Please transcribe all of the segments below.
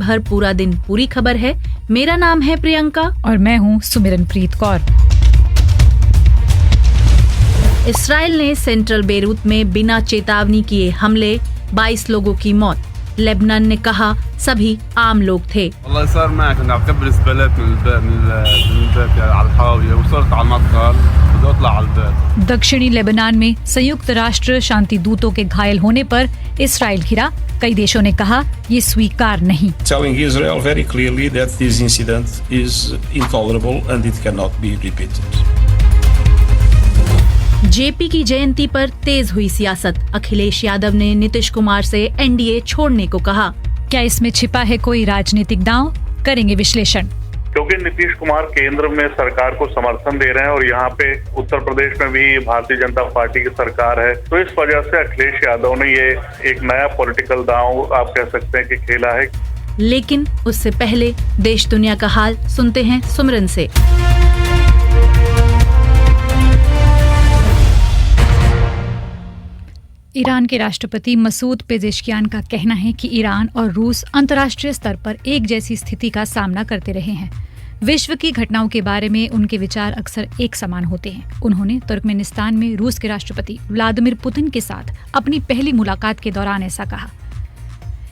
भर पूरा दिन पूरी खबर है। मेरा नाम है प्रियंका और मैं हूँ सुमिरनप्रीत कौर। इसराइल ने सेंट्रल बेरूत में बिना चेतावनी किए हमले, 22 लोगों की मौत। लेबनान ने कहा सभी आम लोग थे। दक्षिणी लेबनान में संयुक्त राष्ट्र शांति दूतों के घायल होने पर इसराइल घिरा। कई देशों ने कहा ये स्वीकार नहीं। Telling Israel very clearly that this incident is intolerable and it cannot be repeated. JP की जयंती पर तेज हुई सियासत। अखिलेश यादव ने नीतीश कुमार से एनडीए छोड़ने को कहा। क्या इसमें छिपा है कोई राजनीतिक दांव? करेंगे विश्लेषण। क्योंकि नीतीश कुमार केंद्र में सरकार को समर्थन दे रहे हैं और यहाँ पे उत्तर प्रदेश में भी भारतीय जनता पार्टी की सरकार है, तो इस वजह से अखिलेश यादव ने ये एक नया पॉलिटिकल दांव आप कह सकते हैं कि खेला है। लेकिन उससे पहले देश दुनिया का हाल सुनते हैं सुमिरन से। ईरान के राष्ट्रपति मसूद पेजेश्कियान का कहना है कि ईरान और रूस अंतर्राष्ट्रीय स्तर पर एक जैसी स्थिति का सामना करते रहे हैं। विश्व की घटनाओं के बारे में उनके विचार अक्सर एक समान होते हैं। उन्होंने तुर्कमेनिस्तान में रूस के राष्ट्रपति व्लादिमीर पुतिन के साथ अपनी पहली मुलाकात के दौरान ऐसा कहा।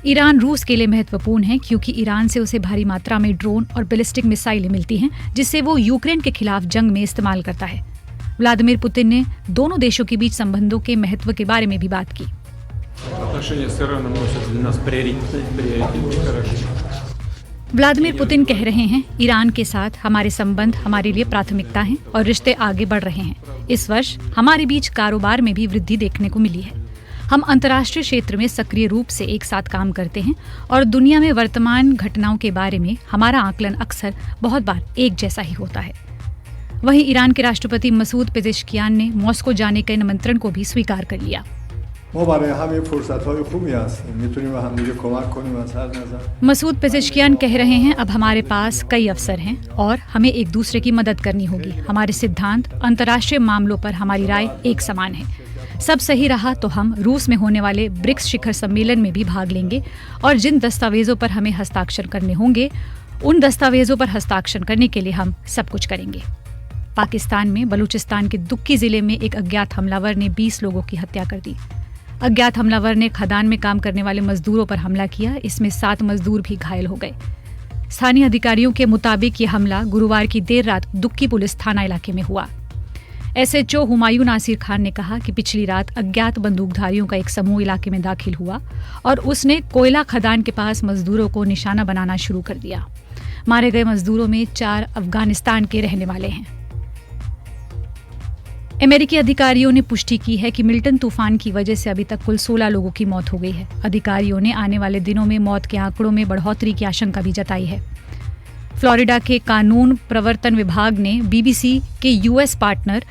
ईरान रूस के लिए महत्वपूर्ण है क्योंकि ईरान से उसे भारी मात्रा में ड्रोन और बैलिस्टिक मिसाइलें मिलती हैं, जिससे वो यूक्रेन के खिलाफ जंग में इस्तेमाल करता है। व्लादिमीर पुतिन ने दोनों देशों के बीच संबंधों के महत्व के बारे में भी बात की। व्लादिमीर पुतिन कह रहे हैं ईरान के साथ हमारे संबंध हमारे लिए प्राथमिकता हैं और रिश्ते आगे बढ़ रहे हैं। इस वर्ष हमारे बीच कारोबार में भी वृद्धि देखने को मिली है। हम अंतर्राष्ट्रीय क्षेत्र में सक्रिय रूप से एक साथ काम करते हैं और दुनिया में वर्तमान घटनाओं के बारे में हमारा आकलन अक्सर बहुत बार एक जैसा ही होता है। वहीं ईरान के राष्ट्रपति मसूद पेजेश्कियान ने मॉस्को जाने के निमंत्रण को भी स्वीकार कर लिया। मसूद पेजेश्कियान कह रहे हैं अब हमारे पास कई अवसर हैं और हमें एक दूसरे की मदद करनी होगी। हमारे सिद्धांत अंतर्राष्ट्रीय मामलों पर हमारी राय एक समान है। सब सही रहा तो हम रूस में होने वाले ब्रिक्स शिखर सम्मेलन में भी भाग लेंगे और जिन दस्तावेजों पर हमें हस्ताक्षर करने होंगे उन दस्तावेजों पर हस्ताक्षर करने के लिए हम सब कुछ करेंगे। पाकिस्तान में बलूचिस्तान के दुक्की जिले में एक अज्ञात हमलावर ने 20 लोगों की हत्या कर दी। अज्ञात हमलावर ने खदान में काम करने वाले मजदूरों पर हमला किया। इसमें 7 मजदूर भी घायल हो गए। स्थानीय अधिकारियों के मुताबिक ये हमला गुरुवार की देर रात दुक्की पुलिस थाना इलाके में हुआ। एसएचओ हुमायूं नासिर खान ने कहा कि पिछली रात अज्ञात बंदूकधारियों का एक समूह इलाके में दाखिल हुआ और उसने कोयला खदान के पास मजदूरों को निशाना बनाना शुरू कर दिया। मारे गए मजदूरों में 4 अफगानिस्तान के रहने वाले हैं। अमेरिकी अधिकारियों ने पुष्टि की है कि मिल्टन तूफान की वजह से अभी तक कुल 16 लोगों की मौत हो गई है। अधिकारियों ने आने वाले दिनों में मौत के आंकड़ों में बढ़ोतरी की आशंका भी जताई है। फ्लोरिडा के कानून प्रवर्तन विभाग ने बीबीसी के यूएस पार्टनर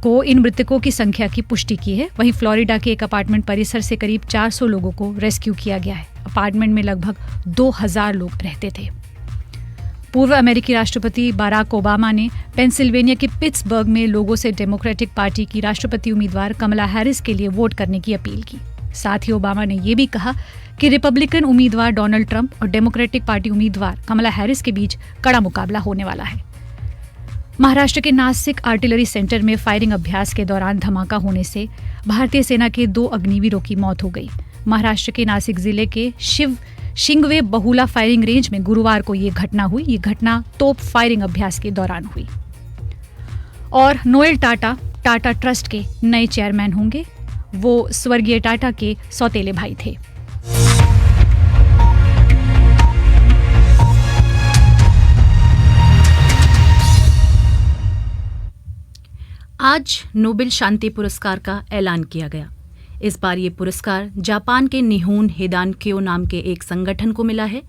को इन मृतकों की संख्या की पुष्टि की है। वहीं फ्लोरिडा के एक अपार्टमेंट परिसर से करीब 400 लोगों को रेस्क्यू किया गया है। अपार्टमेंट में लगभग 2000 लोग रहते थे। पूर्व अमेरिकी राष्ट्रपति बराक ओबामा ने पेंसिल्वेनिया के पिट्सबर्ग में लोगों से डेमोक्रेटिक पार्टी की राष्ट्रपति उम्मीदवार कमला हैरिस के लिए वोट करने की अपील की। साथ ही ओबामा ने यह भी कहा कि रिपब्लिकन उम्मीदवार डोनाल्ड ट्रंप और डेमोक्रेटिक पार्टी उम्मीदवार कमला हैरिस के बीच कड़ा मुकाबला होने वाला है। महाराष्ट्र के नासिक आर्टिलरी सेंटर में फायरिंग अभ्यास के दौरान धमाका होने से भारतीय सेना के 2 अग्निवीरों की मौत हो गई। महाराष्ट्र के नासिक जिले के शिंगवे बहुला फायरिंग रेंज में गुरुवार को ये घटना हुई। ये घटना तोप फायरिंग अभ्यास के दौरान हुई। और नोएल टाटा ट्रस्ट के नए चेयरमैन होंगे। वो स्वर्गीय टाटा के सौतेले भाई थे। आज नोबेल शांति पुरस्कार का ऐलान किया गया। इस बार ये पुरस्कार जापान के निहोन हिदानक्यो नाम के एक संगठन को मिला है।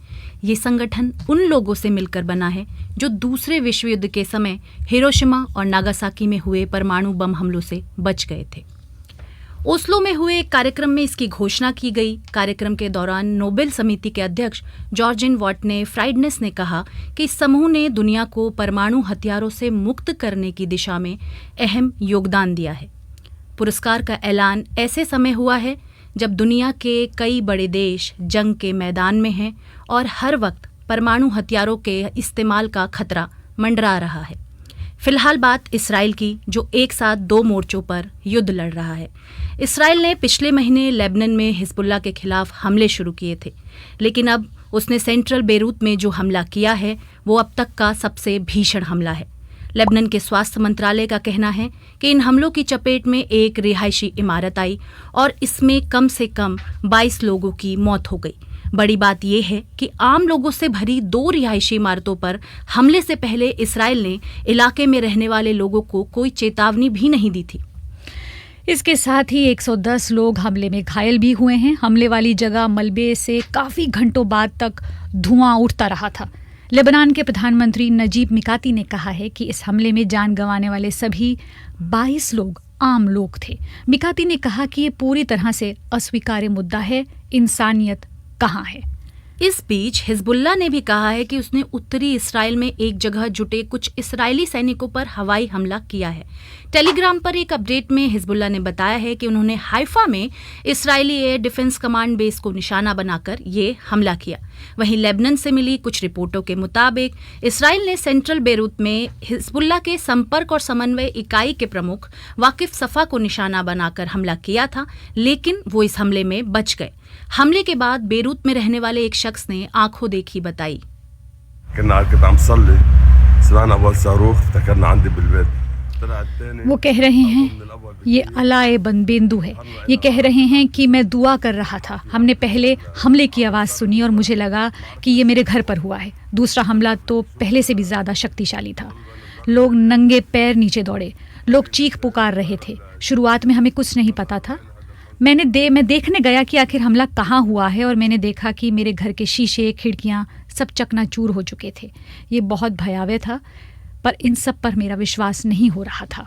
ये संगठन उन लोगों से मिलकर बना है जो दूसरे विश्व युद्ध के समय हिरोशिमा और नागासाकी में हुए परमाणु बम हमलों से बच गए थे। ओस्लो में हुए एक कार्यक्रम में इसकी घोषणा की गई। कार्यक्रम के दौरान नोबेल समिति के अध्यक्ष जॉर्जिन वॉटने फ्राइडनेस ने कहा कि इस समूह ने दुनिया को परमाणु हथियारों से मुक्त करने की दिशा में अहम योगदान दिया है। पुरस्कार का ऐलान ऐसे समय हुआ है जब दुनिया के कई बड़े देश जंग के मैदान में हैं और हर वक्त परमाणु हथियारों के इस्तेमाल का खतरा मंडरा रहा है। फिलहाल बात इसराइल की, जो एक साथ 2 मोर्चों पर युद्ध लड़ रहा है। इसराइल ने पिछले महीने लेबनान में हिजबुल्लाह के खिलाफ हमले शुरू किए थे, लेकिन अब उसने सेंट्रल बेरूत में जो हमला किया है वो अब तक का सबसे भीषण हमला है। लेबनान के स्वास्थ्य मंत्रालय का कहना है कि इन हमलों की चपेट में एक रिहायशी इमारत आई और इसमें कम से कम 22 लोगों की मौत हो गई। बड़ी बात यह है कि आम लोगों से भरी 2 रिहायशी इमारतों पर हमले से पहले इसराइल ने इलाके में रहने वाले लोगों को कोई चेतावनी भी नहीं दी थी। इसके साथ ही 110 लोग हमले में घायल भी हुए हैं। हमले वाली जगह मलबे से काफ़ी घंटों बाद तक धुआं उठता रहा था। लेबनान के प्रधानमंत्री नजीब मिकाती ने कहा है कि इस हमले में जान गंवाने वाले सभी 22 लोग आम लोग थे। मिकाती ने कहा कि ये पूरी तरह से अस्वीकार्य मुद्दा है, इंसानियत कहाँ है। इस बीच हिजबुल्लाह ने भी कहा है कि उसने उत्तरी इसराइल में एक जगह जुटे कुछ इसराइली सैनिकों पर हवाई हमला किया है। टेलीग्राम पर एक अपडेट में हिजबुल्लाह ने बताया है कि उन्होंने हाइफा में Israeli air defence command base को निशाना बनाकर ये हमला किया। वहीं लेबनान से मिली कुछ रिपोर्टों के मुताबिक इसराइल ने सेंट्रल बेरूत में हिजबुल्लाह के संपर्क और समन्वय इकाई के प्रमुख वाकिफ सफा को निशाना बनाकर हमला किया था, लेकिन वो इस हमले में बच गए। हमले के बाद बेरूत में रहने वाले एक शख्स ने आंखों देखी बताई। वो कह रहे हैं, ये अलाए बंदेंदु है। ये कह रहे हैं कि मैं दुआ कर रहा था। हमने पहले हमले की आवाज़ सुनी और मुझे लगा कि ये मेरे घर पर हुआ है। दूसरा हमला तो पहले से भी ज़्यादा शक्तिशाली था। लोग नंगे पैर नीचे दौड़े, लोग चीख पुकार रहे थे। शुरुआत में हमें कुछ नहीं पता था। मैं देखने गया कि आखिर हमला कहाँ हुआ है और मैंने देखा कि मेरे घर के शीशे, खिड़कियाँ सब चकनाचूर हो चुके थे। ये बहुत भयावह था, पर इन सब पर मेरा विश्वास नहीं हो रहा था।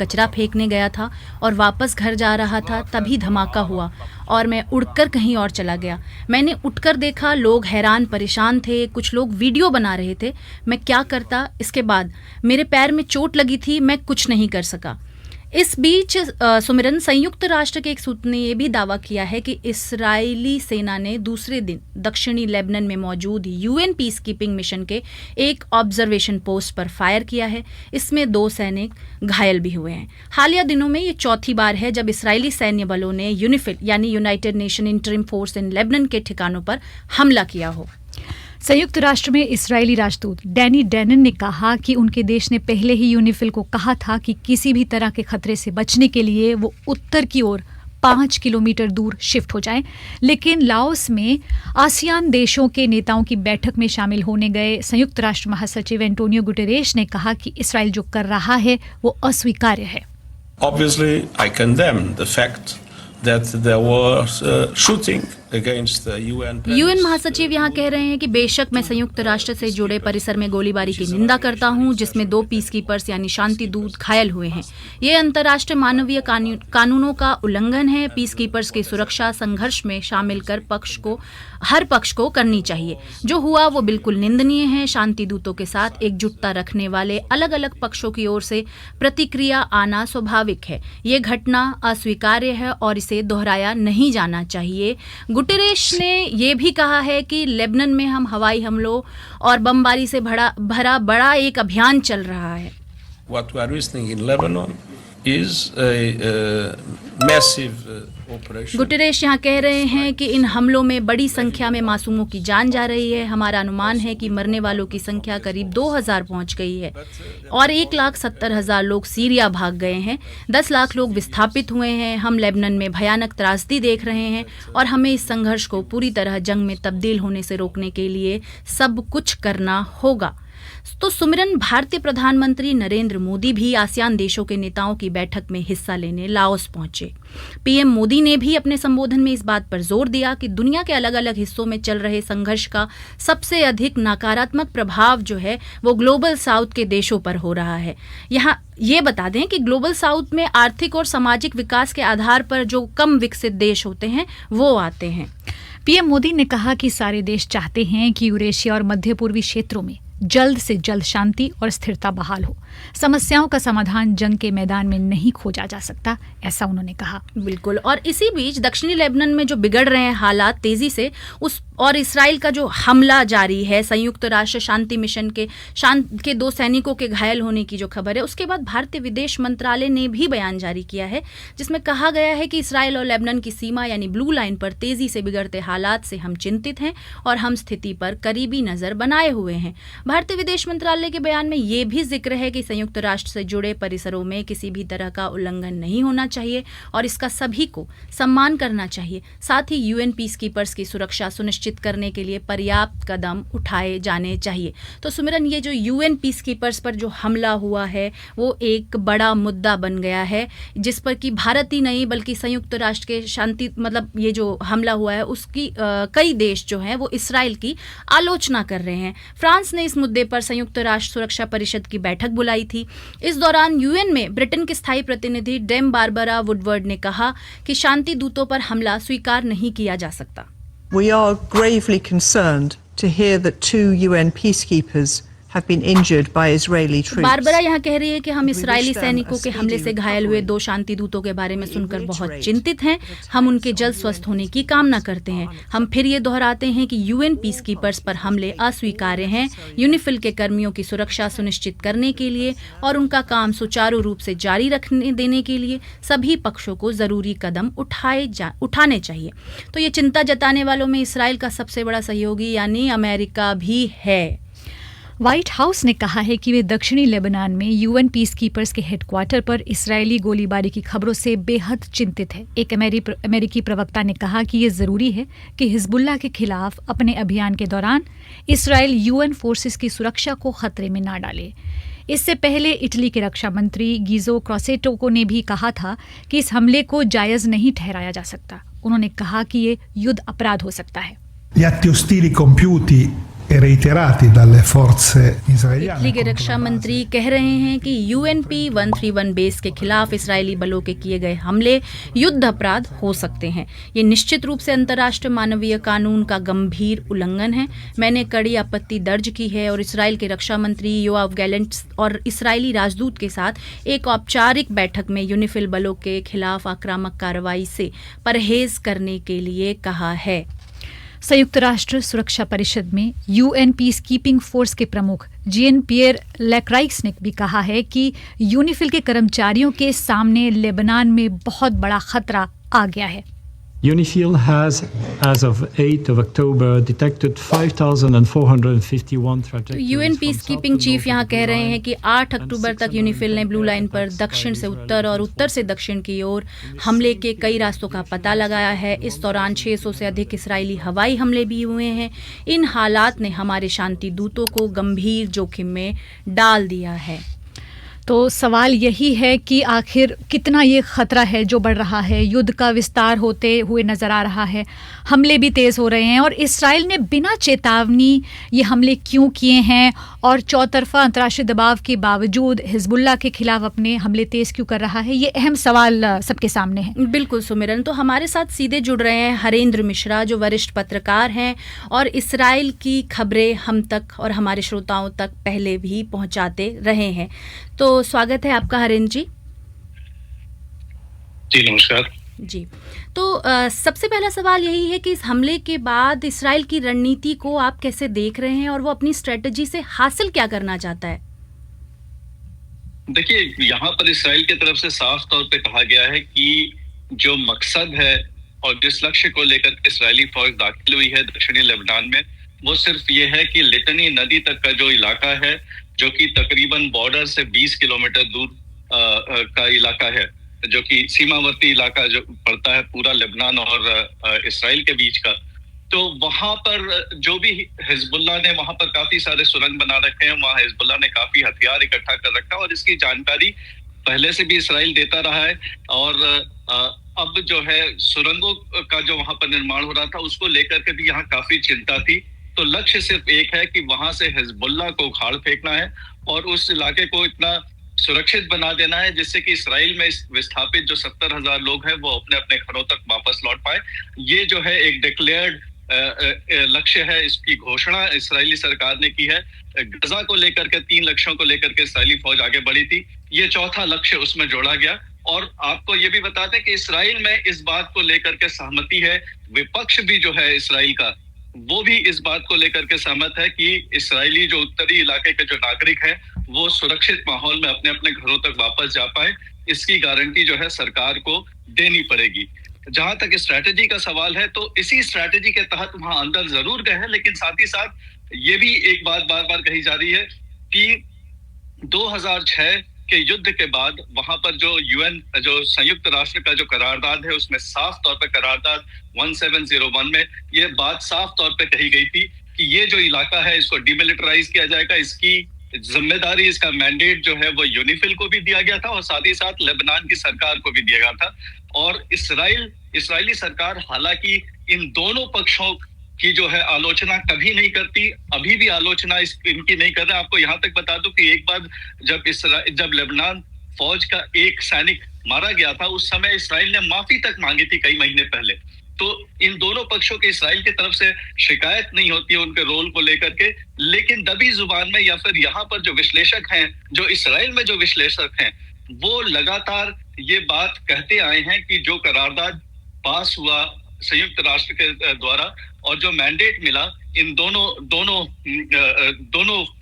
कचरा फेंकने गया था और वापस घर जा रहा था, तभी धमाका हुआ और मैं उड़कर कहीं और चला गया। मैंने उठकर देखा, लोग हैरान परेशान थे, कुछ लोग वीडियो बना रहे थे। मैं क्या करता? इसके बाद मेरे पैर में चोट लगी थी, मैं कुछ नहीं कर सका। इस बीच सुमिरन, संयुक्त राष्ट्र के एक सूत्र ने यह भी दावा किया है कि इस्राएली सेना ने दूसरे दिन दक्षिणी लेबनान में मौजूद यूएन पीस कीपिंग मिशन के एक ऑब्जर्वेशन पोस्ट पर फायर किया है। इसमें 2 सैनिक घायल भी हुए हैं। हालिया दिनों में ये चौथी बार है जब इस्राएली सैन्य बलों ने यूनिफिल यानी United nation interim force in Lebanon के ठिकानों पर हमला किया हो। संयुक्त राष्ट्र में इस्राएली राजदूत डैनी डैनन ने कहा कि उनके देश ने पहले ही यूनिफिल को कहा था कि किसी भी तरह के खतरे से बचने के लिए वो उत्तर की ओर 5 किलोमीटर दूर शिफ्ट हो जाएं। लेकिन लाओस में आसियान देशों के नेताओं की बैठक में शामिल होने गए संयुक्त राष्ट्र महासचिव एंटोनियो गुटेरेश ने कहा कि इसराइल जो कर रहा है वो अस्वीकार्य है। Obviously, I condemn the fact that there was shooting against the UN. UN महासचिव यहाँ कह रहे हैं कि बेशक मैं संयुक्त राष्ट्र से जुड़े परिसर में गोलीबारी की निंदा करता हूँ, जिसमें 2 पीस कीपर्स यानी शांति दूत घायल हुए हैं। ये अंतर्राष्ट्रीय मानवीय कानूनों का उल्लंघन है। पीस कीपर्स की सुरक्षा संघर्ष में शामिल कर हर पक्ष को करनी चाहिए। जो हुआ वो बिल्कुल निंदनीय है। शांति दूतों के साथ एकजुटता रखने वाले अलग अलग पक्षों की ओर से प्रतिक्रिया आना स्वाभाविक है। ये घटना अस्वीकार्य है और इसे दोहराया नहीं जाना चाहिए। गुटेरेश ने यह भी कहा है कि लेबनान में हम हवाई हमलों और बमबारी से भरा बड़ा एक अभियान चल रहा है। What we are witnessing in Lebanon is a massive operation. Guterres यहाँ कह रहे हैं कि इन हमलों में बड़ी संख्या में मासूमों की जान जा रही है। हमारा अनुमान है कि मरने वालों की संख्या करीब 2000 पहुंच गई है और 1,70,000 लोग सीरिया भाग गए हैं। 10 लाख लोग विस्थापित हुए हैं। हम लेबनान में भयानक त्रासदी देख रहे हैं और हमें इस संघर्ष को पूरी तरह जंग में तब्दील होने से रोकने के लिए सब कुछ करना होगा। तो सुमिरन, भारतीय प्रधानमंत्री नरेंद्र मोदी भी आसियान देशों के नेताओं की बैठक में हिस्सा लेने लाओस पहुंचे। पीएम मोदी ने भी अपने संबोधन में इस बात पर जोर दिया कि दुनिया के अलग अलग हिस्सों में चल रहे संघर्ष का सबसे अधिक नकारात्मक प्रभाव जो है वो ग्लोबल साउथ के देशों पर हो रहा है। यहाँ ये बता दें कि ग्लोबल साउथ में आर्थिक और सामाजिक विकास के आधार पर जो कम विकसित देश होते हैं वो आते हैं। पीएम मोदी ने कहा कि सारे देश चाहते हैं कि यूरेशिया और मध्य पूर्वी क्षेत्रों में जल्द से जल्द शांति और स्थिरता बहाल हो। समस्याओं का समाधान जंग के मैदान में नहीं खोजा जा सकता, ऐसा उन्होंने कहा। बिल्कुल। और इसी बीच दक्षिणी लेबनान में जो बिगड़ रहे हैं हालात तेजी से, उस और इसराइल का जो हमला जारी है, संयुक्त राष्ट्र शांति मिशन के 2 सैनिकों के घायल होने की जो खबर है, उसके बाद भारतीय विदेश मंत्रालय ने भी बयान जारी किया है जिसमें कहा गया है कि इसराइल और लेबनान की सीमा यानी ब्लू लाइन पर तेजी से बिगड़ते हालात से हम चिंतित हैं और हम स्थिति पर करीबी नजर बनाए हुए हैं। भारतीय विदेश मंत्रालय के बयान में ये भी जिक्र है कि संयुक्त राष्ट्र से जुड़े परिसरों में किसी भी तरह का उल्लंघन नहीं होना चाहिए और इसका सभी को सम्मान करना चाहिए। साथ ही यूएन पीसकीपर्स की सुरक्षा सुनिश्चित करने के लिए पर्याप्त कदम उठाए जाने चाहिए। तो सुमिरन, ये जो यूएन पीसकीपर्स पर जो हमला हुआ है वो एक बड़ा मुद्दा बन गया है, जिस पर कि भारत ही नहीं बल्कि संयुक्त राष्ट्र के शांति ये जो हमला हुआ है उसकी कई देश जो हैं वो इसराइल की आलोचना कर रहे हैं। फ्रांस ने इस मुद्दे पर संयुक्त राष्ट्र सुरक्षा परिषद की बैठक बुलाई थी। इस दौरान यूएन में ब्रिटेन के स्थायी प्रतिनिधि डेम बारबरा वुडवर्ड ने कहा कि शांति दूतों पर हमला स्वीकार नहीं किया जा सकता। We are gravely concerned to hear that 2 UN peacekeepers have been injured by Israeli troops. Barbara यहाँ कह रही है कि हम इसराइली सैनिकों के हमले से घायल हुए 2 शांति दूतों के बारे में सुनकर बहुत चिंतित हैं। हम उनके जल्द स्वस्थ होने की कामना करते हैं। हम फिर ये दोहराते हैं कि यूएन पीसकीपर्स पर हमले अस्वीकार्य हैं। यूनिफिल के कर्मियों की सुरक्षा सुनिश्चित करने के लिए और उनका काम सुचारू रूप से जारी रखने देने के लिए सभी पक्षों को जरूरी कदम उठाने चाहिए। तो ये चिंता जताने वालों में इसराइल का सबसे बड़ा सहयोगी यानी अमेरिका भी है। व्हाइट हाउस ने कहा है कि वे दक्षिणी लेबनान में यूएन पीसकीपर्स के हेडक्वार्टर पर इसराइली गोलीबारी की खबरों से बेहद चिंतित है। एक अमेरिकी प्रवक्ता ने कहा कि ये जरूरी है कि हिजबुल्लाह के खिलाफ अपने अभियान के दौरान इसराइल यूएन फोर्सेस की सुरक्षा को खतरे में ना डाले। इससे पहले इटली के रक्षा मंत्री गीजो क्रॉसेटो ने भी कहा था कि इस हमले को जायज नहीं ठहराया जा सकता। उन्होंने कहा कि ये युद्ध अपराध हो सकता है। Gli atti ostili compiuti e reiterati dalle forze israeliane. Italy के रक्षा मंत्री कह रहे हैं कि यूएनपी 131 बेस के खिलाफ इसराइली बलों के किए गए हमले युद्ध अपराध हो सकते हैं। ये निश्चित रूप से अंतर्राष्ट्रीय मानवीय कानून का गंभीर उल्लंघन है। मैंने कड़ी आपत्ति दर्ज की है और इसराइल के रक्षा मंत्री योआव गैलेंट और इसराइली राजदूत के साथ एक औपचारिक बैठक में यूनिफिल बलों के खिलाफ आक्रामक कार्रवाई से परहेज करने के लिए कहा है। संयुक्त राष्ट्र सुरक्षा परिषद में यूएन पीस कीपिंग फोर्स के प्रमुख जीएन पियर लेक्राइक्स ने भी कहा है कि यूनिफिल के कर्मचारियों के सामने लेबनान में बहुत बड़ा खतरा आ गया है। UNIFIL has, as of 8th of October, detected 5,451 trajectories. UN peace keeping chief यहाँ कह रहे हैं कि 8 अक्टूबर तक यूनिफिल ने ब्लू लाइन पर दक्षिण से उत्तर और उत्तर से दक्षिण की ओर हमले के कई रास्तों का पता लगाया है। इस दौरान 600 से अधिक इसराइली हवाई हमले भी हुए हैं। इन हालात ने हमारे शांति दूतों को गंभीर जोखिम में डाल दिया है। तो सवाल यही है कि आखिर कितना ये खतरा है जो बढ़ रहा है। युद्ध का विस्तार होते हुए नजर आ रहा है, हमले भी तेज हो रहे हैं और इसराइल ने बिना चेतावनी ये हमले क्यों किए हैं और चौतरफा अंतर्राष्ट्रीय दबाव के बावजूद हिजबुल्लाह के खिलाफ अपने हमले तेज क्यों कर रहा है, ये अहम सवाल सबके सामने है। बिल्कुल सुमिरन, तो हमारे साथ सीधे जुड़ रहे हैं हरेंद्र मिश्रा जो वरिष्ठ पत्रकार हैं और इसराइल की खबरें हम तक और हमारे श्रोताओं तक पहले भी पहुंचाते रहे हैं। तो स्वागत है आपका हरेंद्र जी। जी नमस्कार जी। तो सबसे पहला सवाल यही है कि इस हमले के बाद इसराइल की रणनीति को आप कैसे देख रहे हैं और वो अपनी स्ट्रेटजी से हासिल क्या करना चाहता है? देखिए, यहाँ पर इसराइल की तरफ से साफ तौर पे कहा गया है कि जो मकसद है और जिस लक्ष्य को लेकर इसराइली फौज दाखिल हुई है दक्षिणी लेबनान में, वो सिर्फ ये है कि लिटनी नदी तक का जो इलाका है, जो कि तकरीबन बॉर्डर से 20 किलोमीटर दूर का इलाका है, जो कि सीमावर्ती इलाका जो पड़ता है पूरा लेबनान और इसराइल के बीच का, तो वहां पर जो भी हिजबुल्लाह ने वहां पर काफी सारे सुरंग बना रखे हैं, वहां हिजबुल्लाह ने काफी हथियार इकट्ठा कर रखा है और इसकी जानकारी पहले से भी इसराइल देता रहा है। और अब जो है सुरंगों का जो वहां पर निर्माण हो रहा था उसको लेकर के भी यहाँ काफी चिंता थी। तो लक्ष्य सिर्फ एक है कि वहां से हिजबुल्लाह को उखाड़ फेंकना है और उस इलाके को इतना सुरक्षित बना देना है जिससे कि इसराइल में विस्थापित जो 70,000 लोग हैं वो अपने अपने घरों तक वापस लौट पाए। ये जो है एक डिक्लेयर्ड लक्ष्य है, इसकी घोषणा इस्राएली सरकार ने की है। गजा को लेकर के 3 लक्ष्यों को लेकर के इस्राएली फौज आगे बढ़ी थी, ये चौथा लक्ष्य उसमें जोड़ा गया। और आपको ये भी बता दें कि इस्राएल में इस बात को लेकर के सहमति है, विपक्ष भी जो है इस्राएल का, वो भी इस बात को लेकर के सहमत है कि इस्राएली जो उत्तरी इलाके के जो नागरिक हैं वो सुरक्षित माहौल में अपने अपने घरों तक वापस जा पाए, इसकी गारंटी जो है सरकार को देनी पड़ेगी। जहां तक स्ट्रैटेजी का सवाल है, तो इसी स्ट्रैटेजी के तहत वहां अंदर जरूर गए हैं, लेकिन साथ ही साथ ये भी एक बात बार बार कही जा रही है कि 2006 के युद्ध के बाद वहां पर जो यूएन, जो संयुक्त राष्ट्र का जो करारदाद है, उसमें साफ तौर पर करारदाद 1701 में ये बात साफ तौर पे कही गई थी कि ये जो इलाका है इसको डिमिलिटराइज किया जाएगा, इसकी जिम्मेदारी, इसका मैंडेट जो है वो यूनिफिल को भी दिया गया था और साथ ही साथ लेबनान की सरकार को भी दिया गया था। और इस्राएली सरकार हालांकि इन दोनों पक्षों की जो है आलोचना कभी नहीं करती, अभी भी आलोचना इनकी नहीं कर रहा। आपको यहाँ तक बता दूं कि एक बार जब लेबनान फौज का एक सैनिक मारा गया था, उस समय इस्राएल ने माफी तक मांगी थी कई महीने पहले। तो इन दोनों पक्षों के इस्राएल की तरफ से शिकायत नहीं होती है उनके रोल को लेकर के, लेकिन दबी जुबान में या फिर यहाँ पर जो विश्लेषक हैं, जो इस्राएल में जो विश्लेषक हैं, वो लगातार ये बात कहते आए हैं कि जो करारदाद पास हुआ संयुक्त राष्ट्र के द्वारा और जो मैंडेट मिला इन दोनों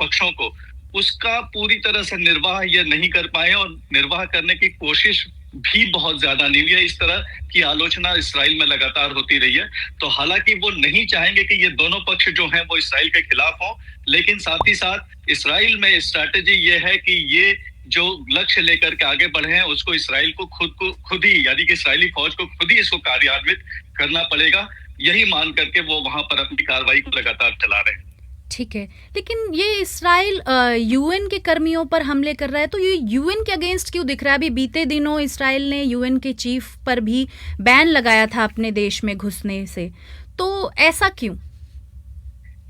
पक्षों को, उसका पूरी तरह से निर्वाह ये नहीं कर पाए और निर्वाह करने की कोशिश भी बहुत ज्यादा नहीं हुई है। इस तरह की आलोचना इस्राएल में लगातार होती रही है। तो हालांकि वो नहीं चाहेंगे कि ये दोनों पक्ष जो हैं वो इस्राएल के खिलाफ हों, लेकिन साथ ही साथ इस्राएल में स्ट्रैटेजी ये है कि ये जो लक्ष्य लेकर के आगे बढ़े हैं उसको इस्राएल को खुद ही, यानी कि इस्राएली फौज को खुद ही इसको कार्यान्वित करना पड़ेगा, यही मान करके वो वहां पर अपनी कार्रवाई को लगातार चला रहे हैं। ठीक है, लेकिन ये इस्राइल यूएन के कर्मियों पर हमले कर रहा है, तो ये यूएन के अगेंस्ट क्यों दिख रहा है? अभी बीते दिनों इस्राइल ने यूएन के चीफ पर भी बैन लगाया था अपने देश में घुसने से, तो ऐसा क्यों?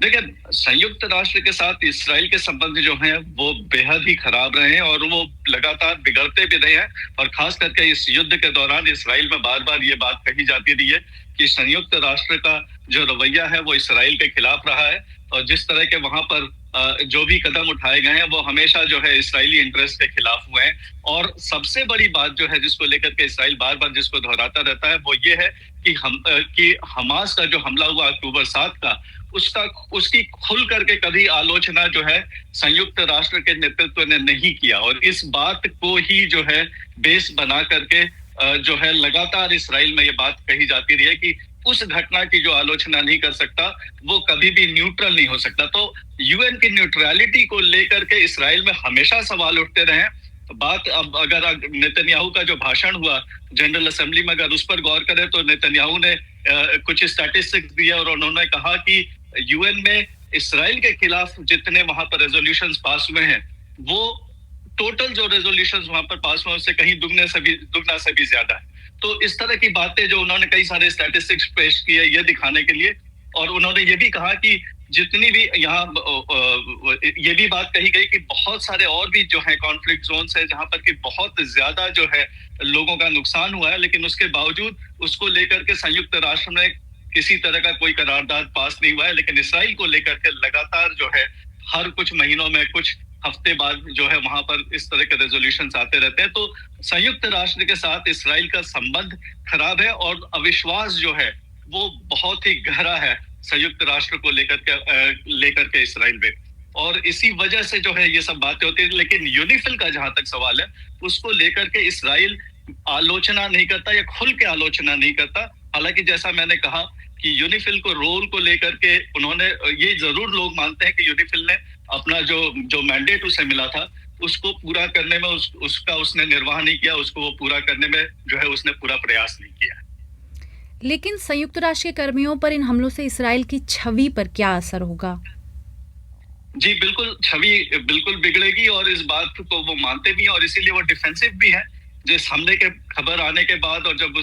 देखिए, संयुक्त राष्ट्र के साथ इस्राएल के संबंध जो हैं वो बेहद ही खराब रहे हैं और वो लगातार बिगड़ते भी रहे हैं। और खास करके इस युद्ध के दौरान इस्राएल में बार बार ये बात कही जाती रही है कि संयुक्त राष्ट्र का जो रवैया है वो इस्राएल के खिलाफ रहा है और जिस तरह के वहां पर जो भी कदम उठाए गए हैं वो हमेशा जो है इस्राएली इंटरेस्ट के खिलाफ हुए हैं। और सबसे बड़ी बात जो है जिसको लेकर के इस्राएल बार बार जिसको दोहराता रहता है वो ये है कि हमास का जो हमला हुआ अक्टूबर 7 का, उसकी खुल करके कभी आलोचना जो है संयुक्त राष्ट्र के नेतृत्व ने नहीं किया। और इस बात को ही जो है बेस बना करके जो है लगातार इस्राएल में ये बात कही जाती रही है कि उस घटना की जो आलोचना नहीं कर सकता वो कभी भी न्यूट्रल नहीं हो सकता। तो यूएन की न्यूट्रलिटी को लेकर के इस्राएल में हमेशा सवाल उठते रहे। बात अब अगर नेतन्याहू का जो भाषण हुआ जनरल असेंबली में, अगर उस पर गौर करें तो नेतन्याहू ने कुछ स्टैटिस्टिक्स दिया और उन्होंने कहा कि यूएन में इस्राएल के खिलाफ जितने वहां पर रेजोल्यूशंस पास हुए हैं वो टोटल जो रेजोल्यूशंस वहां पर पास हुए उससे कहीं दुगना से भी ज्यादा है। तो इस तरह की बातें जो उन्होंने कई सारे स्टैटिस्टिक्स पेश किए ये दिखाने के लिए, और उन्होंने ये भी कहा कि जितनी भी यहाँ ये भी बात कही गई कि बहुत सारे और भी जो है कॉन्फ्लिक्ट जोन्स है जहां पर कि बहुत ज्यादा जो है लोगों का नुकसान हुआ है, लेकिन उसके बावजूद उसको लेकर के संयुक्त राष्ट्र में किसी तरह का कोई करारदाद पास नहीं हुआ है। लेकिन इस्राएल को लेकर के लगातार जो है हर कुछ महीनों में, कुछ हफ्ते बाद जो है वहां पर इस तरह के रेजोल्यूशंस आते रहते हैं। तो संयुक्त राष्ट्र के साथ इस्राएल का संबंध खराब है और अविश्वास जो है वो बहुत ही गहरा है संयुक्त राष्ट्र को लेकर के इस्राएल में, और इसी वजह से जो है ये सब बातें होती है। लेकिन यूनिफिल का जहां तक सवाल है उसको लेकर के इस्राएल आलोचना नहीं करता या खुल के आलोचना नहीं करता। हालांकि जैसा मैंने कहा कि यूनिफिल को रोल को लेकर के उन्होंने ये जरूर लोग मानते हैं कि यूनिफिल ने अपना जो मैंडेट उसे मिला था उसको पूरा करने में उसका उसने निर्वाह नहीं किया, उसको वो पूरा करने में जो है उसने पूरा प्रयास नहीं किया। लेकिन संयुक्त राष्ट्र के कर्मियों पर इन हमलों से इस्राएल की छवि पर क्या असर होगा? जी बिल्कुल, छवि बिल्कुल बिगड़ेगी और इस बात को वो मानते भी हैं और इसीलिए वो डिफेंसिव भी है। जिस हमले के खबर आने के बाद और जब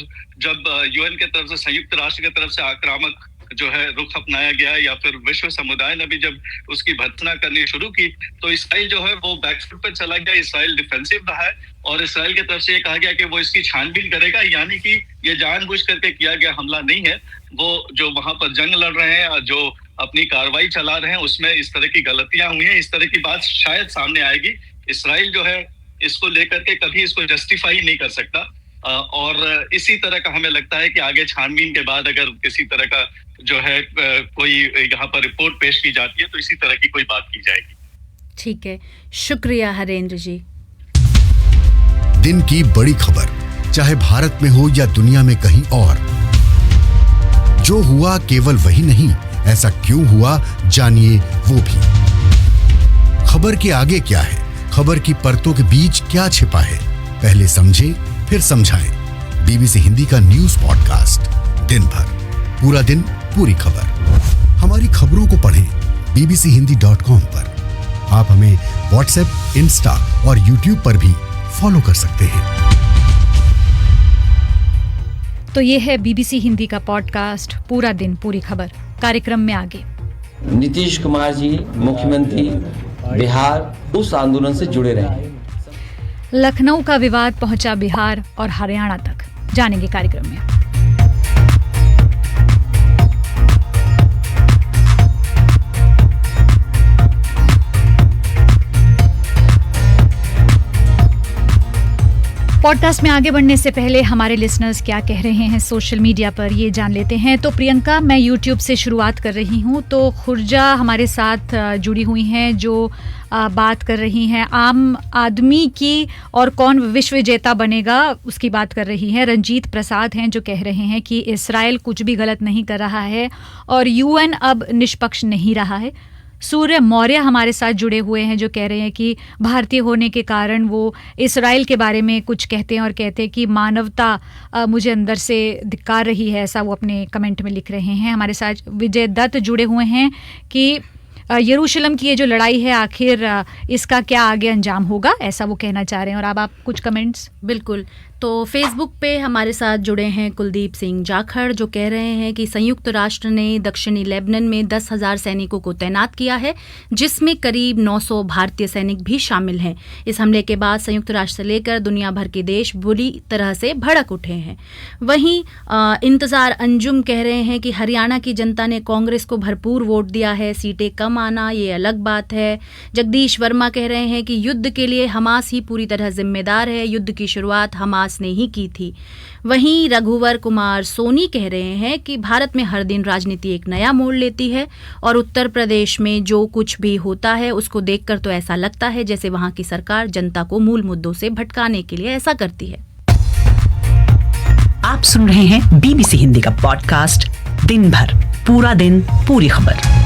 यूएन के तरफ से, संयुक्त राष्ट्र की तरफ से आक्रामक जो है रुख अपनाया गया या फिर विश्व समुदाय ने भी जब उसकी भर्त्सना करनी शुरू की तो इसराइल जो है वो बैकफुट पर चला गया। इसराइल डिफेंसिव रहा है और इसराइल की तरफ से ये कहा गया कि वो इसकी छानबीन करेगा, यानी कि ये जानबूझ करके किया गया हमला नहीं है। वो जो वहां पर जंग लड़ रहे हैं और जो अपनी कार्रवाई चला रहे हैं उसमें इस तरह की गलतियां हुई हैं, इस तरह की बात शायद सामने आएगी। इसराइल जो है इसको लेकर के कभी इसको जस्टिफाई नहीं कर सकता और इसी तरह का हमें लगता है कि आगे छानबीन के बाद अगर किसी तरह का जो है कोई यहाँ पर रिपोर्ट पेश की जाती है तो इसी तरह की कोई बात की जाएगी। ठीक है, शुक्रिया हरेंद्र जी। दिन की बड़ी खबर, चाहे भारत में हो या दुनिया में कहीं और, जो हुआ केवल वही नहीं, ऐसा क्यों हुआ जानिए वो भी। खबर के आगे क्या है, खबर की परतों के बीच क्या छिपा है, पहले समझे फिर समझाएं। बीबीसी हिंदी का न्यूज पॉडकास्ट दिन भर, पूरा दिन पूरी खबर। हमारी खबरों को पढ़ें bbchehindy.com पर। आप हमें व्हाट्सएप, इंस्टा और यूट्यूब पर भी फॉलो कर सकते हैं। तो ये है बीबीसी हिंदी का पॉडकास्ट पूरा दिन पूरी खबर। कार्यक्रम में आगे नीतीश कुमार जी मुख्यमंत्री बिहार उस आंदोलन से जुड़े रहे। लखनऊ का विवाद पहुंचा बिहार और हरियाणा तक, जानेंगे कार्यक्रम में। पॉडकास्ट में आगे बढ़ने से पहले हमारे लिसनर्स क्या कह रहे हैं सोशल मीडिया पर, ये जान लेते हैं। तो प्रियंका, मैं यूट्यूब से शुरुआत कर रही हूँ। तो खुर्जा हमारे साथ जुड़ी हुई हैं जो बात कर रही हैं आम आदमी की और कौन विश्व विजेता बनेगा उसकी बात कर रही हैं। रंजीत प्रसाद हैं जो कह रहे हैं कि इसराइल कुछ भी गलत नहीं कर रहा है और यूएन अब निष्पक्ष नहीं रहा है। सूर्य मौर्य हमारे साथ जुड़े हुए हैं जो कह रहे हैं कि भारतीय होने के कारण वो इसराइल के बारे में कुछ कहते हैं और कहते हैं कि मानवता मुझे अंदर से धिक्कार रही है, ऐसा वो अपने कमेंट में लिख रहे हैं। हमारे साथ विजय दत्त जुड़े हुए हैं कि यरूशलेम की ये जो लड़ाई है आखिर इसका क्या आगे अंजाम होगा, ऐसा वो कहना चाह रहे हैं। और अब आप कुछ कमेंट्स। बिल्कुल, तो फेसबुक पे हमारे साथ जुड़े हैं कुलदीप सिंह जाखड़ जो कह रहे हैं कि संयुक्त राष्ट्र ने दक्षिणी लेबनान में 10,000 सैनिकों को तैनात किया है जिसमें करीब 900 भारतीय सैनिक भी शामिल हैं। इस हमले के बाद संयुक्त राष्ट्र से लेकर दुनिया भर के देश बुरी तरह से भड़क उठे हैं। वहीं इंतजार अंजुम कह रहे हैं कि हरियाणा की जनता ने कांग्रेस को भरपूर वोट दिया है, सीटें कम आना ये अलग बात है। जगदीश वर्मा कह रहे हैं कि युद्ध के लिए हमास ही पूरी तरह जिम्मेदार है, युद्ध की शुरुआत हमास ने ही की थी। वहीं रघुवर कुमार सोनी कह रहे हैं कि भारत में हर दिन राजनीति एक नया मोड़ लेती है और उत्तर प्रदेश में जो कुछ भी होता है उसको देखकर तो ऐसा लगता है जैसे वहां की सरकार जनता को मूल मुद्दों से भटकाने के लिए ऐसा करती है। आप सुन रहे हैं बीबीसी हिंदी का पॉडकास्ट दिन भर, पूरा दिन पूरी खबर।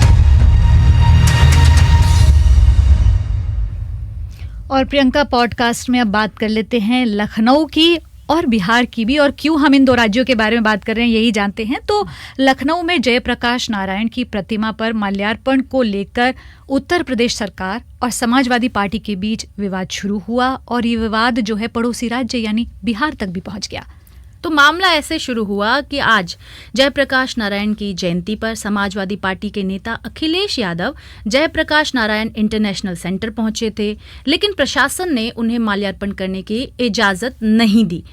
और प्रियंका, पॉडकास्ट में अब बात कर लेते हैं लखनऊ की और बिहार की भी। और क्यों हम इन दो राज्यों के बारे में बात कर रहे हैं यही जानते हैं। तो लखनऊ में जयप्रकाश नारायण की प्रतिमा पर माल्यार्पण को लेकर उत्तर प्रदेश सरकार और समाजवादी पार्टी के बीच विवाद शुरू हुआ और ये विवाद जो है पड़ोसी राज्य यानी बिहार तक भी पहुंच गया। तो मामला ऐसे शुरू हुआ कि आज जयप्रकाश नारायण की जयंती पर समाजवादी पार्टी के नेता अखिलेश यादव जयप्रकाश नारायण इंटरनेशनल सेंटर पहुंचे थे, लेकिन प्रशासन ने उन्हें माल्यार्पण करने की इजाजत नहीं दी।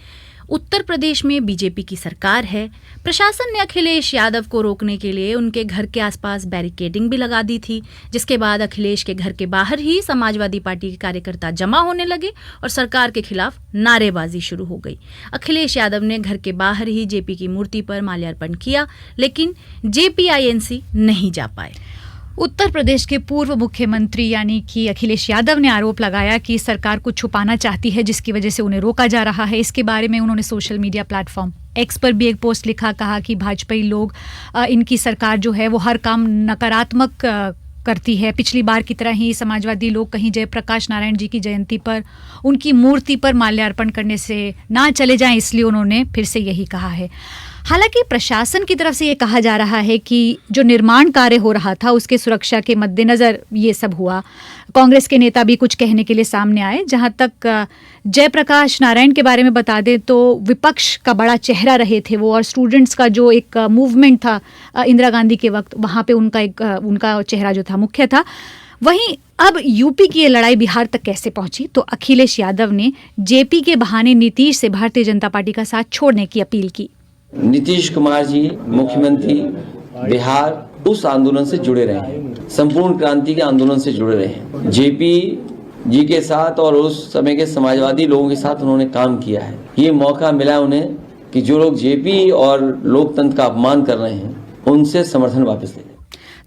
उत्तर प्रदेश में बीजेपी की सरकार है। प्रशासन ने अखिलेश यादव को रोकने के लिए उनके घर के आसपास बैरिकेडिंग भी लगा दी थी, जिसके बाद अखिलेश के घर के बाहर ही समाजवादी पार्टी के कार्यकर्ता जमा होने लगे और सरकार के खिलाफ नारेबाजी शुरू हो गई। अखिलेश यादव ने घर के बाहर ही जेपी की मूर्ति पर माल्यार्पण किया, लेकिन जेपीआईएनसी नहीं जा पाए। उत्तर प्रदेश के पूर्व मुख्यमंत्री यानी कि अखिलेश यादव ने आरोप लगाया कि सरकार कुछ छुपाना चाहती है जिसकी वजह से उन्हें रोका जा रहा है। इसके बारे में उन्होंने सोशल मीडिया प्लेटफॉर्म एक्स पर भी एक पोस्ट लिखा, कहा कि भाजपाई लोग इनकी सरकार जो है वो हर काम नकारात्मक करती है। पिछली बार की तरह ही समाजवादी लोग कहीं जयप्रकाश नारायण जी की जयंती पर उनकी मूर्ति पर माल्यार्पण करने से ना चले जाएं, इसलिए उन्होंने फिर से यही कहा है। हालांकि प्रशासन की तरफ से ये कहा जा रहा है कि जो निर्माण कार्य हो रहा था उसके सुरक्षा के मद्देनज़र ये सब हुआ। कांग्रेस के नेता भी कुछ कहने के लिए सामने आए। जहां तक जयप्रकाश नारायण के बारे में बता दें तो विपक्ष का बड़ा चेहरा रहे थे वो, और स्टूडेंट्स का जो एक मूवमेंट था इंदिरा गांधी के वक्त, वहाँ पे उनका चेहरा जो था मुख्य था। वहीं अब यूपी की ये लड़ाई बिहार तक कैसे पहुंची, तो अखिलेश यादव ने जेपी के बहाने नीतीश से भारतीय जनता पार्टी का साथ छोड़ने की अपील की। नीतीश कुमार जी मुख्यमंत्री बिहार उस आंदोलन से जुड़े रहे हैं, संपूर्ण क्रांति के आंदोलन से जुड़े रहे हैं। जेपी जी के साथ और उस समय के समाजवादी लोगों के साथ उन्होंने काम किया है। ये मौका मिला उन्हें कि जो लोग जेपी और लोकतंत्र का अपमान कर रहे हैं उनसे समर्थन वापस ले।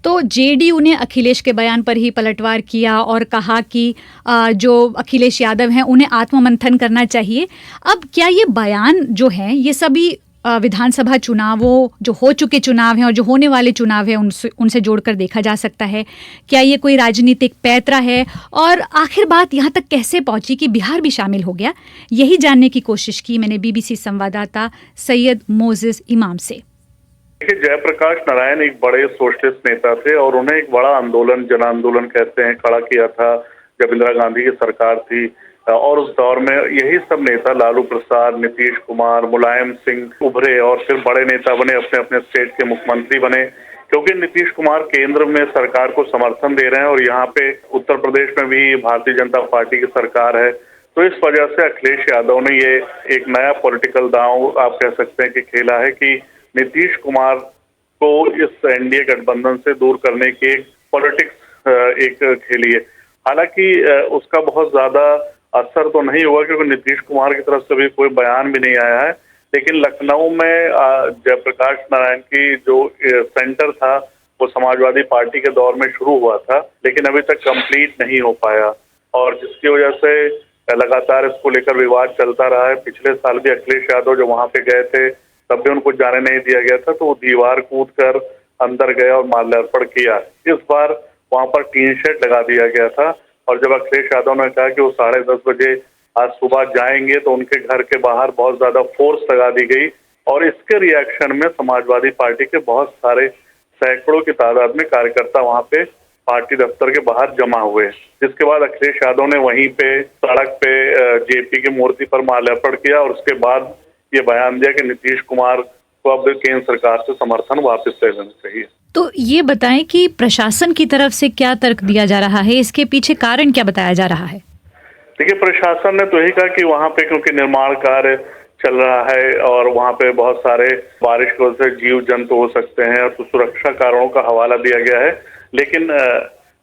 तो जेडीयू ने अखिलेश के बयान पर ही पलटवार किया और कहा कि जो अखिलेश यादव हैं उन्हें आत्ममंथन करना चाहिए। अब क्या ये बयान जो है ये सभी विधानसभा चुनावों, जो हो चुके चुनाव हैं और जो होने वाले चुनाव हैं उनसे जोड़कर देखा जा सकता है? क्या ये कोई राजनीतिक पैंतरा है? और आखिर बात यहाँ तक कैसे पहुँची कि बिहार भी शामिल हो गया? यही जानने की कोशिश की मैंने बीबीसी संवाददाता सैयद मोजेस इमाम से। देखिए, जयप्रकाश नारायण एक बड़े सोशलिस्ट नेता थे और उन्हें एक बड़ा आंदोलन, जन आंदोलन कहते हैं, खड़ा किया था जब इंदिरा गांधी की सरकार थी। और उस दौर में यही सब नेता लालू प्रसाद, नीतीश कुमार, मुलायम सिंह उभरे और फिर बड़े नेता बने, अपने अपने स्टेट के मुख्यमंत्री बने। क्योंकि नीतीश कुमार केंद्र में सरकार को समर्थन दे रहे हैं और यहाँ पे उत्तर प्रदेश में भी भारतीय जनता पार्टी की सरकार है, तो इस वजह से अखिलेश यादव ने ये एक नया पॉलिटिकल दांव आप कह सकते हैं कि खेला है कि नीतीश कुमार को इस एनडीए गठबंधन से दूर करने की एक पॉलिटिक्स एक खेली है। हालांकि उसका बहुत ज्यादा असर तो नहीं हुआ क्योंकि नीतीश कुमार की तरफ से भी कोई बयान भी नहीं आया है। लेकिन लखनऊ में जयप्रकाश नारायण की जो सेंटर था वो समाजवादी पार्टी के दौर में शुरू हुआ था, लेकिन अभी तक कंप्लीट नहीं हो पाया और जिसकी वजह से लगातार इसको लेकर विवाद चलता रहा है। पिछले साल भी अखिलेश यादव जो वहां पे गए थे तब भी उनको जाने नहीं दिया गया था, तो वो दीवार कूद कर अंदर गया और माल्यार्पण किया। इस बार वहां पर टीन शेड लगा दिया गया था और जब अखिलेश यादव ने कहा कि वो 10:30 बजे आज सुबह जाएंगे तो उनके घर के बाहर बहुत ज्यादा फोर्स लगा दी गई और इसके रिएक्शन में समाजवादी पार्टी के बहुत सारे सैकड़ों की तादाद में कार्यकर्ता वहां पे पार्टी दफ्तर के बाहर जमा हुए, जिसके बाद अखिलेश यादव ने वहीं पे सड़क पे जेपी की मूर्ति पर माल्यार्पण किया और उसके बाद ये बयान दिया कि नीतीश कुमार को अब केंद्र सरकार से समर्थन वापस ले लेना चाहिए। तो ये बताएं कि प्रशासन की तरफ से क्या तर्क दिया जा रहा है, इसके पीछे कारण क्या बताया जा रहा है? देखिए, प्रशासन ने तो यही कहा कि वहाँ पे क्योंकि निर्माण कार्य चल रहा है और वहाँ पे बहुत सारे बारिश की वजह से जीव जंतु हो सकते हैं तो सुरक्षा कारणों का हवाला दिया गया है। लेकिन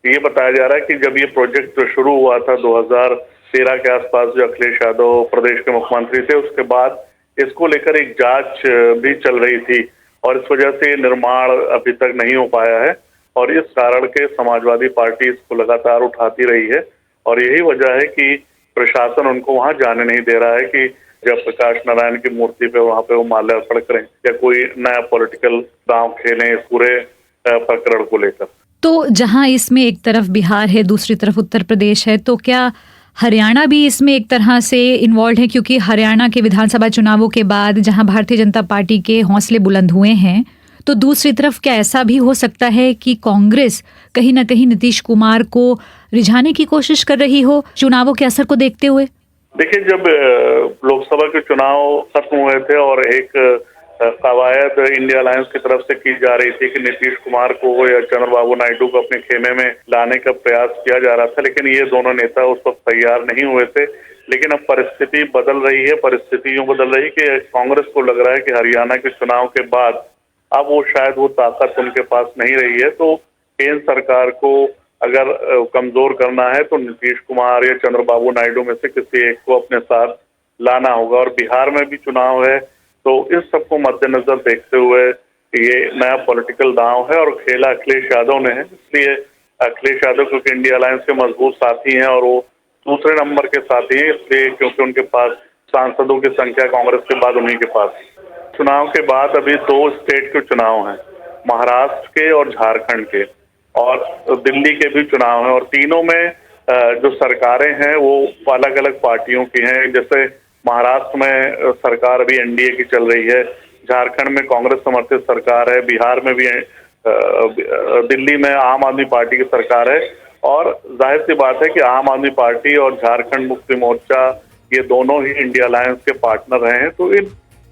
ये बताया जा रहा है कि जब ये प्रोजेक्ट शुरू हुआ था 2013 के आसपास, जो अखिलेश यादव प्रदेश के मुख्यमंत्री थे, उसके बाद इसको लेकर एक जांच भी चल रही थी और इस वजह से निर्माण अभी तक नहीं हो पाया है और इस कारण के समाजवादी पार्टी इसको लगातार उठाती रही है और यही वजह है कि प्रशासन उनको वहां जाने नहीं दे रहा है कि जयप्रकाश नारायण की मूर्ति पे वहां पे वो माल्यार्पण करें या कोई नया पॉलिटिकल दांव खेलें इस पूरे प्रकरण को लेकर। तो जहां इसमें एक तरफ बिहार है, दूसरी तरफ उत्तर प्रदेश है, तो क्या हरियाणा भी इसमें एक तरह से इन्वॉल्व है? क्योंकि हरियाणा के विधानसभा चुनावों के बाद जहां भारतीय जनता पार्टी के हौसले बुलंद हुए हैं, तो दूसरी तरफ क्या ऐसा भी हो सकता है कि कांग्रेस कहीं ना कहीं नीतीश कुमार को रिझाने की कोशिश कर रही हो चुनावों के असर को देखते हुए? देखिए, जब लोकसभा के चुनाव खत्म हुए थे और एक कवायद इंडिया अलायंस की तरफ से की जा रही थी कि नीतीश कुमार को या चंद्रबाबू नायडू को अपने खेमे में लाने का प्रयास किया जा रहा था, लेकिन ये दोनों नेता उस वक्त तैयार नहीं हुए थे। लेकिन अब परिस्थिति बदल रही है, परिस्थिति यूं बदल रही कि कांग्रेस को लग रहा है कि हरियाणा के चुनाव के बाद अब वो शायद वो ताकत उनके पास नहीं रही है, तो केंद्र सरकार को अगर कमजोर करना है तो नीतीश कुमार या चंद्रबाबू नायडू में से किसी एक को अपने साथ लाना होगा। और बिहार में भी चुनाव है, तो इस सबको मद्देनजर देखते हुए ये नया पॉलिटिकल दांव है और खेला अखिलेश यादव ने है। इसलिए अखिलेश यादव क्योंकि इंडिया अलायंस के मजबूत साथी हैं और वो दूसरे नंबर के साथी हैं, इसलिए क्योंकि उनके पास सांसदों की संख्या कांग्रेस के बाद उन्हीं के पास। चुनाव के बाद अभी 2 स्टेट के चुनाव हैं, महाराष्ट्र के और झारखंड के, और दिल्ली के भी चुनाव हैं और तीनों में जो सरकारें हैं वो अलग अलग पार्टियों की हैं। जैसे महाराष्ट्र में सरकार अभी एनडीए की चल रही है, झारखंड में कांग्रेस समर्थित सरकार है, बिहार में भी है, दिल्ली में आम आदमी पार्टी की सरकार है। और जाहिर सी बात है कि आम आदमी पार्टी और झारखंड मुक्ति मोर्चा ये दोनों ही इंडिया अलायंस के पार्टनर रहे हैं। तो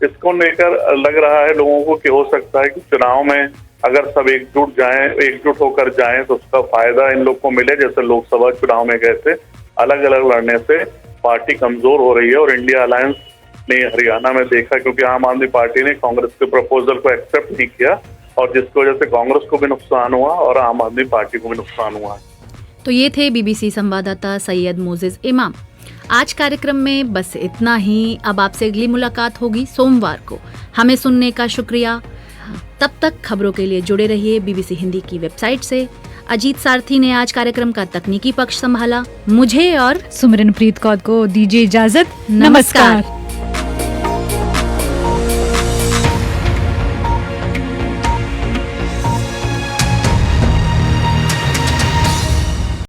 इसको लेकर लग रहा है लोगों को कि हो सकता है कि चुनाव में अगर सब एकजुट होकर जाएं तो उसका फायदा इन लोग को मिले। जैसे लोकसभा चुनाव में गए थे, अलग अलग लड़ने से पार्टी कमजोर हो रही है। और इंडिया अलायंस ने हरियाणा में देखा, क्योंकि आम आदमी पार्टी ने कांग्रेस के प्रपोजल को एक्सेप्ट नहीं किया और जिसकी वजह से कांग्रेस को भी नुकसान हुआ और आम आदमी पार्टी को भी नुकसान हुआ। तो ये थे बीबीसी संवाददाता सैयद मोजेज इमाम। आज कार्यक्रम में बस इतना ही। अब आपसे अगली मुलाकात होगी सोमवार को। हमें सुनने का शुक्रिया। तब तक खबरों के लिए जुड़े रहिए बीबीसी हिंदी की वेबसाइट से। अजीत सारथी ने आज कार्यक्रम का तकनीकी पक्ष संभाला। मुझे और सुमरनप्रीत कौर को दीजिए इजाजत। नमस्कार।